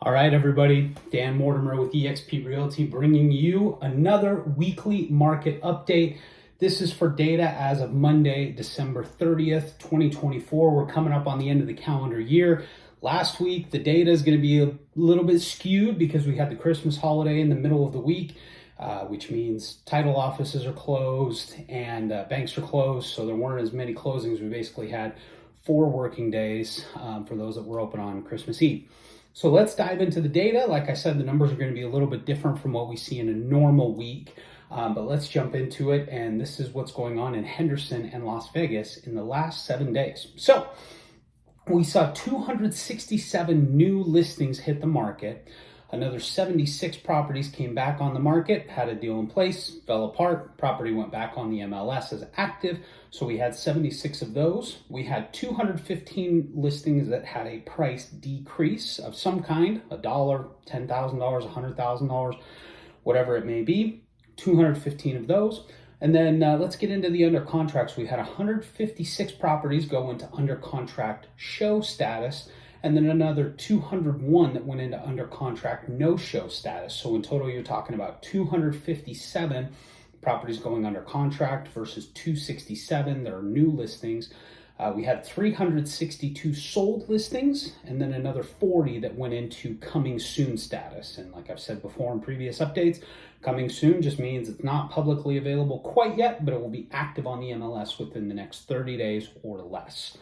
All right, everybody, Dan Mortimer with eXp Realty bringing you another weekly market update. This is for data as of Monday, December 30th, 2024. We're coming up on the end of the calendar year. Last week, the data is going to be a little bit skewed because we had the Christmas holiday in the middle of the week, which means title offices are closed and banks are closed. So there weren't as many closings. We basically had 4 working days for those that were open on Christmas Eve. So let's dive into the data. Like I said, the numbers are going to be a little bit different from what we see in a normal week, but let's jump into it. And this is what's going on in Henderson and Las Vegas in the last 7 days. So we saw 267 new listings hit the market. Another 76 properties came back on the market, had a deal in place, fell apart. Property went back on the MLS as active. So we had 76 of those. We had 215 listings that had a price decrease of some kind, $1, $10,000, $100,000, whatever it may be. 215 of those. And then let's get into the under contracts. We had 156 properties go into under contract show status, and then another 201 that went into under contract no show status. So in total, you're talking about 257 properties going under contract versus 267 that are new listings. We had 362 sold listings and then another 40 that went into coming soon status. And like I've said before in previous updates, coming soon just means it's not publicly available quite yet, but it will be active on the MLS within the next 30 days or less.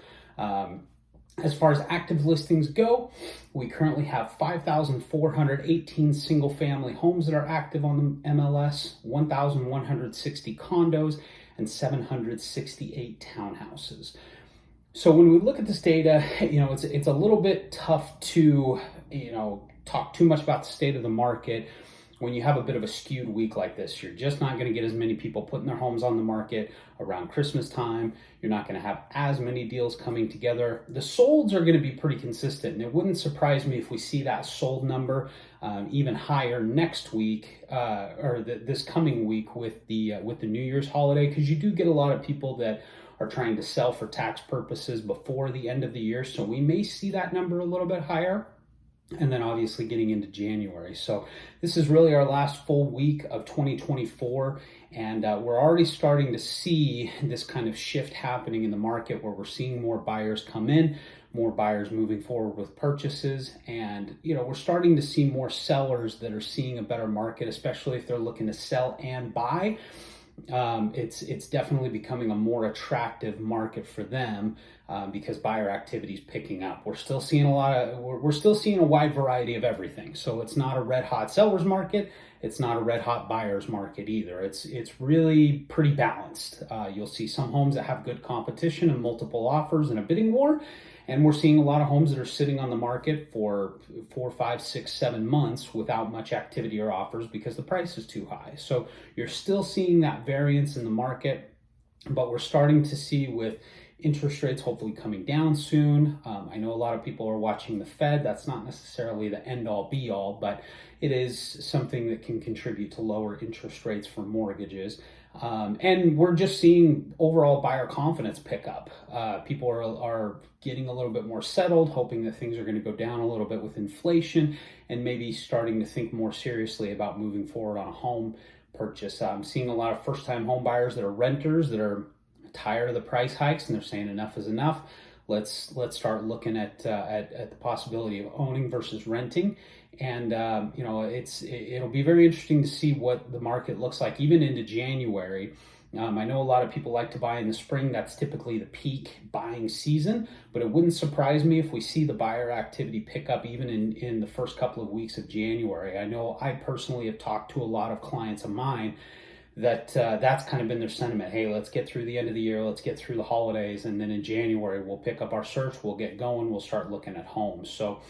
As far as active listings go, we currently have 5,418 single-family homes that are active on the MLS, 1,160 condos, and 768 townhouses. So when we look at this data, it's a little bit tough to, talk too much about the state of the market when you have a bit of a skewed week like this. You're just not going to get as many people putting their homes on the market around Christmas time. You're not going to have as many deals coming together. The solds are going to be pretty consistent, and it wouldn't surprise me if we see that sold number even higher next week this coming week with the New Year's holiday, because you do get a lot of people that are trying to sell for tax purposes before the end of the year. So we may see that number a little bit higher. And then obviously getting into January. So this is really our last full week of 2024. And we're already starting to see this kind of shift happening in the market where we're seeing more buyers come in, more buyers moving forward with purchases. And, we're starting to see more sellers that are seeing a better market, especially if they're looking to sell and buy. It's definitely becoming a more attractive market for them because buyer activity is picking up. We're still seeing we're still seeing a wide variety of everything. So it's not a red hot seller's market. It's not a red hot buyer's market either. It's really pretty balanced. You'll see some homes that have good competition and multiple offers and a bidding war. And we're seeing a lot of homes that are sitting on the market for 4, 5, 6, 7 months without much activity or offers because the price is too high. So you're still seeing that variance in the market, but we're starting to see with interest rates hopefully coming down soon. I know a lot of people are watching the Fed. That's not necessarily the end all be all, but it is something that can contribute to lower interest rates for mortgages. And we're just seeing overall buyer confidence pick up. People are getting a little bit more settled, hoping that things are going to go down a little bit with inflation and maybe starting to think more seriously about moving forward on a home purchase. I'm seeing a lot of first-time home buyers that are renters that are tired of the price hikes and they're saying enough is enough. Let's start looking at the possibility of owning versus renting. And it'll be very interesting to see what the market looks like even into January. I know a lot of people like to buy in the spring. That's typically the peak buying season, but it wouldn't surprise me if we see the buyer activity pick up even in the first couple of weeks of January. I know I personally have talked to a lot of clients of mine that's kind of been their sentiment. Hey, let's get through the end of the year, let's get through the holidays, and then in January we'll pick up our search, we'll get going, we'll start looking at homes. So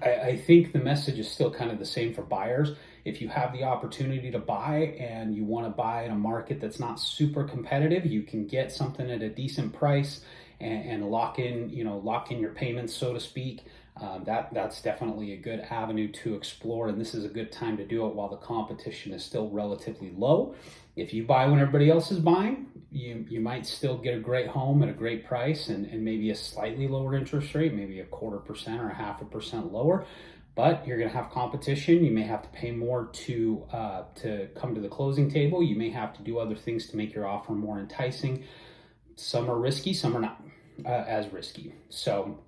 I think the message is still kind of the same for buyers. If you have the opportunity to buy and you want to buy in a market that's not super competitive, you can get something at a decent price and lock in your payments, so to speak. That's definitely a good avenue to explore, and this is a good time to do it while the competition is still relatively low. If you buy when everybody else is buying, you might still get a great home at a great price and maybe a slightly lower interest rate, maybe 0.25% or 0.5% lower. but you're going to have competition. You may have to pay more to come to the closing table. You may have to do other things to make your offer more enticing. Some are risky, some are not as risky. So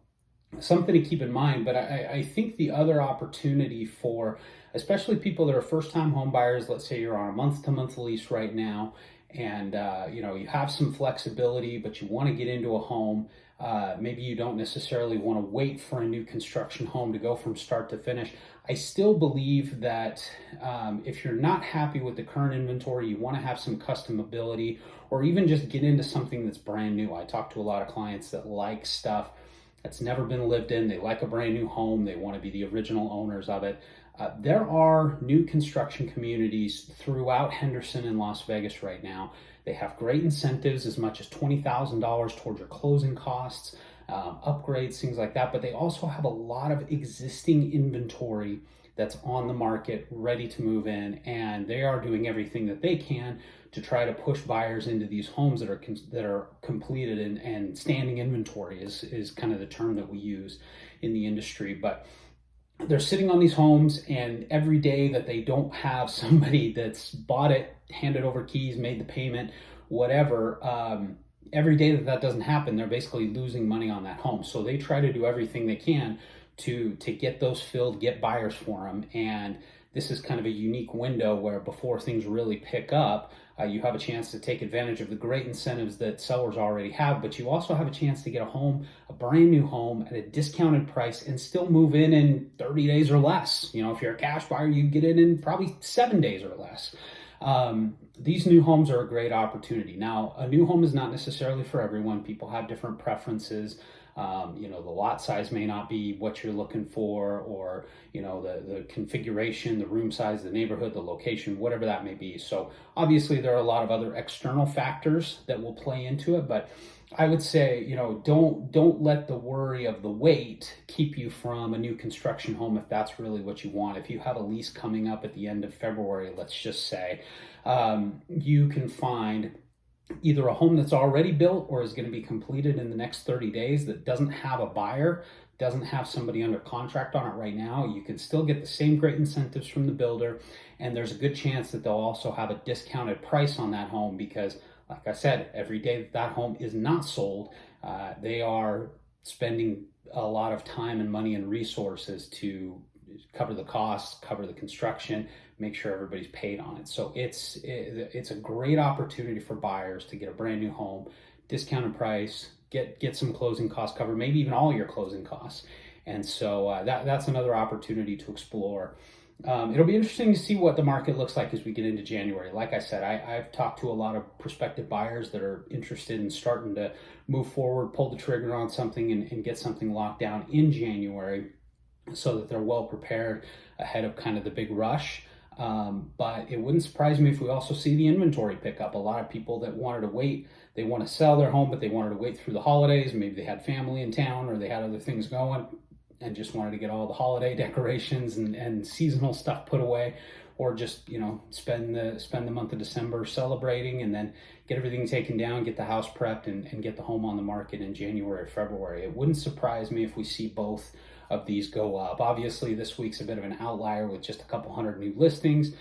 something to keep in mind. But I think the other opportunity for especially people that are first-time home buyers, let's say you're on a month-to-month lease right now, and you have some flexibility, but you want to get into a home. Maybe you don't necessarily want to wait for a new construction home to go from start to finish. I still believe that if you're not happy with the current inventory, you want to have some custom ability, or even just get into something that's brand new. I talk to a lot of clients that like stuff that's never been lived in. They like a brand new home. They want to be the original owners of it. There are new construction communities throughout Henderson and Las Vegas right now. They have great incentives, as much as $20,000 towards your closing costs, upgrades, things like that. But they also have a lot of existing inventory that's on the market, ready to move in, and they are doing everything that they can to try to push buyers into these homes that are completed, and standing inventory is kind of the term that we use in the industry. But they're sitting on these homes, and every day that they don't have somebody that's bought it, handed over keys, made the payment, whatever, every day that doesn't happen, they're basically losing money on that home. So they try to do everything they can to get those filled, get buyers for them. And this is kind of a unique window where before things really pick up, you have a chance to take advantage of the great incentives that sellers already have, but you also have a chance to get a brand new home at a discounted price and still move in 30 days or less. If you're a cash buyer, you get in probably 7 days or less. These new homes are a great opportunity. Now, a new home is not necessarily for everyone. People have different preferences. The lot size may not be what you're looking for, or the configuration, the room size, the neighborhood, the location, whatever that may be. So obviously there are a lot of other external factors that will play into it, but I would say, don't let the worry of the wait keep you from a new construction home if that's really what you want. If you have a lease coming up at the end of February, let's just say, you can find either a home that's already built or is going to be completed in the next 30 days that doesn't have a buyer, doesn't have somebody under contract on it right now. You can still get the same great incentives from the builder, and there's a good chance that they'll also have a discounted price on that home because, like I said, every day that home is not sold, they are spending a lot of time and money and resources to cover the costs, cover the construction, make sure everybody's paid on it. So it's a great opportunity for buyers to get a brand new home, discounted price, get some closing costs covered, maybe even all your closing costs. And so that's another opportunity to explore. It'll be interesting to see what the market looks like as we get into January. Like I said, I've talked to a lot of prospective buyers that are interested in starting to move forward, pull the trigger on something and get something locked down in January so that they're well prepared ahead of kind of the big rush. But it wouldn't surprise me if we also see the inventory pick up. A lot of people that wanted to wait, they want to sell their home, but they wanted to wait through the holidays. Maybe they had family in town or they had other things going and just wanted to get all the holiday decorations and seasonal stuff put away, or just, spend the month of December celebrating and then get everything taken down, get the house prepped and get the home on the market in January or February. It wouldn't surprise me if we see both of these go up. Obviously, this week's a bit of an outlier with just a couple hundred new listings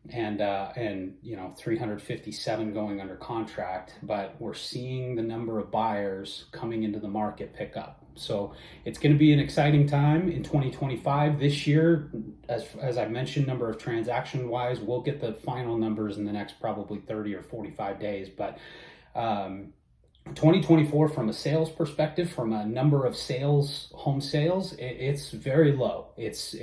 and 357 going under contract, but we're seeing the number of buyers coming into the market pick up. So it's going to be an exciting time in 2025. This year, as I mentioned, number of transaction wise, we'll get the final numbers in the next probably 30 or 45 days, but 2024 from a sales perspective, from a number of home sales, it's very low. It's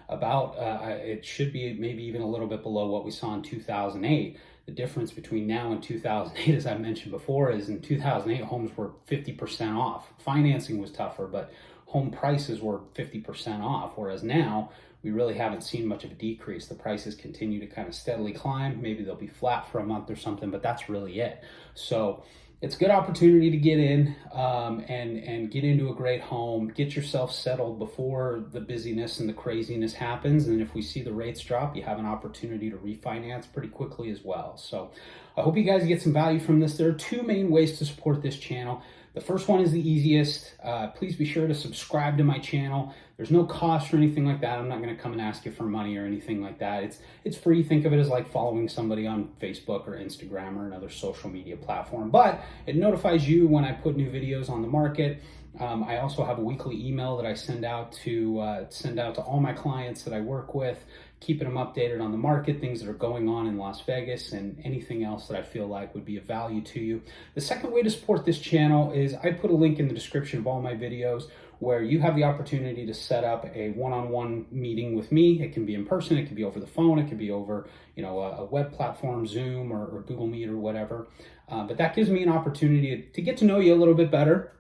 about, it should be maybe even a little bit below what we saw in 2008. The difference between now and 2008, as I mentioned before, is in 2008, homes were 50% off. Financing was tougher, but home prices were 50% off, whereas now we really haven't seen much of a decrease. The prices continue to kind of steadily climb. Maybe they'll be flat for a month or something, but that's really it. So it's a good opportunity to get in and get into a great home, get yourself settled before the busyness and the craziness happens. And if we see the rates drop, you have an opportunity to refinance pretty quickly as well. So I hope you guys get some value from this. There are two main ways to support this channel. The The first one is the easiest. Please be sure to subscribe to my channel. There's no cost or anything like that. I'm not going to come and ask you for money or anything like that. It's free. Think of it as like following somebody on Facebook or Instagram or another social media platform. But it notifies you when I put new videos on the market. I also have a weekly email that I send out to all my clients that I work with, keeping them updated on the market, things that are going on in Las Vegas, and anything else that I feel like would be of value to you. The second way to support this channel is I put a link in the description of all my videos where you have the opportunity to set up a one-on-one meeting with me. It can be in person, it can be over the phone, it can be over a web platform, Zoom or Google Meet or whatever. But that gives me an opportunity to get to know you a little bit better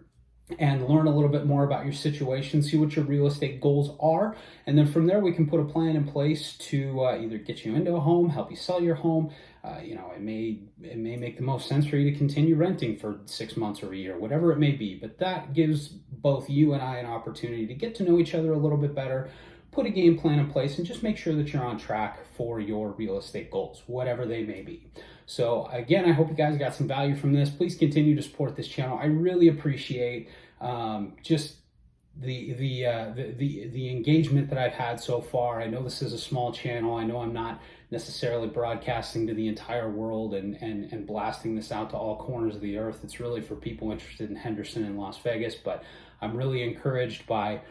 and learn a little bit more about your situation, see what your real estate goals are. And then from there, we can put a plan in place to either get you into a home, help you sell your home. It may make the most sense for you to continue renting for 6 months or a year, whatever it may be. But that gives both you and I an opportunity to get to know each other a little bit better, put a game plan in place, and just make sure that you're on track for your real estate goals, whatever they may be. So again, I hope you guys got some value from this. Please continue to support this channel. I really appreciate just the engagement that I've had so far. I know this is a small channel. I know I'm not necessarily broadcasting to the entire world and blasting this out to all corners of the earth. It's really for people interested in Henderson and Las Vegas, but I'm really encouraged by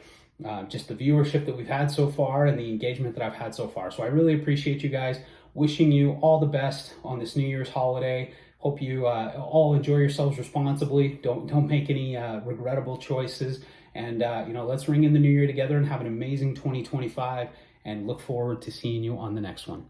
just the viewership that we've had so far and the engagement that I've had so far. So I really appreciate you guys. Wishing you all the best on this New Year's holiday. Hope you all enjoy yourselves responsibly. Don't make any regrettable choices. And let's ring in the new year together and have an amazing 2025. And look forward to seeing you on the next one.